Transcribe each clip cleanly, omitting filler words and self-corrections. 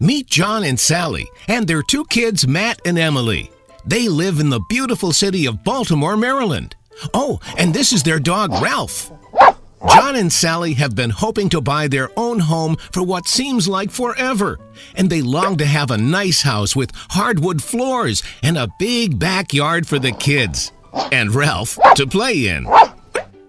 Meet John and Sally and their two kids, Matt and Emily. They live in the beautiful city of Baltimore, Maryland. Oh, and this is their dog, Ralph. John and Sally have been hoping to buy their own home for what seems like forever, and they long to have a nice house with hardwood floors and a big backyard for the kids, and Ralph to play in.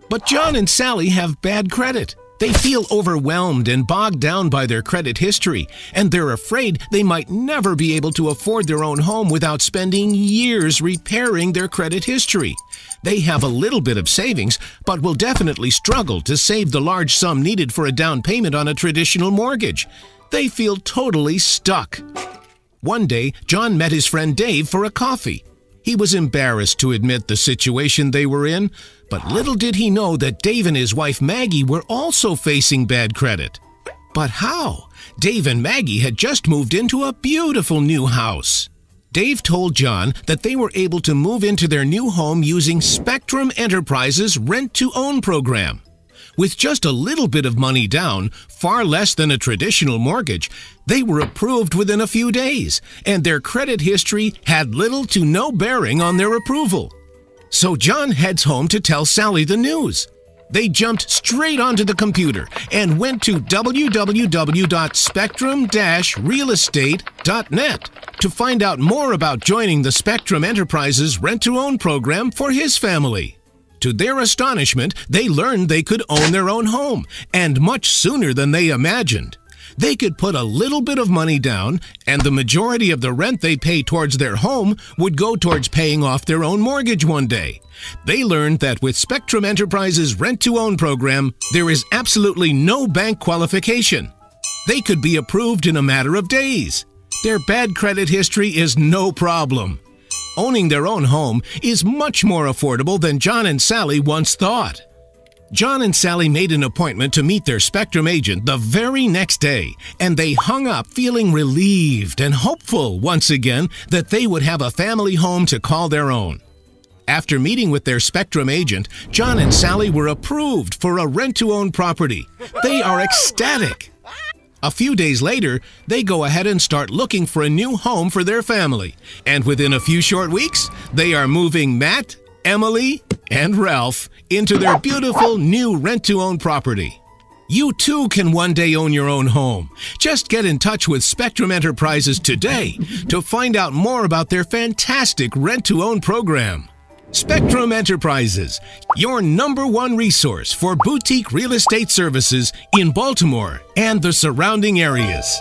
But John and Sally have bad credit. They feel overwhelmed and bogged down by their credit history, and they're afraid they might never be able to afford their own home without spending years repairing their credit history. They have a little bit of savings, but will definitely struggle to save the large sum needed for a down payment on a traditional mortgage. They feel totally stuck. One day, John met his friend Dave for a coffee. He was embarrassed to admit the situation they were in, but little did he know that Dave and his wife Maggie were also facing bad credit. But how? Dave and Maggie had just moved into a beautiful new house. Dave told John that they were able to move into their new home using Spectrum Enterprises' rent-to-own program. With just a little bit of money down, far less than a traditional mortgage, they were approved within a few days, and their credit history had little to no bearing on their approval. So John heads home to tell Sally the news. They jumped straight onto the computer and went to www.spectrum-realestate.net to find out more about joining the Spectrum Enterprises rent-to-own program for his family. To their astonishment, they learned they could own their own home, and much sooner than they imagined. They could put a little bit of money down, and the majority of the rent they pay towards their home would go towards paying off their own mortgage one day. They learned that with Spectrum Enterprises' rent-to-own program, there is absolutely no bank qualification. They could be approved in a matter of days. Their bad credit history is no problem. Owning their own home is much more affordable than John and Sally once thought. John and Sally made an appointment to meet their Spectrum agent the very next day, and they hung up feeling relieved and hopeful once again that they would have a family home to call their own. After meeting with their Spectrum agent, John and Sally were approved for a rent-to-own property. They are ecstatic. A few days later, they go ahead and start looking for a new home for their family. And within a few short weeks, they are moving Matt, Emily, and Ralph into their beautiful new rent-to-own property. You too can one day own your own home. Just get in touch with Spectrum Enterprises today to find out more about their fantastic rent-to-own program. Spectrum Enterprises, your #1 resource for boutique real estate services in Baltimore and the surrounding areas.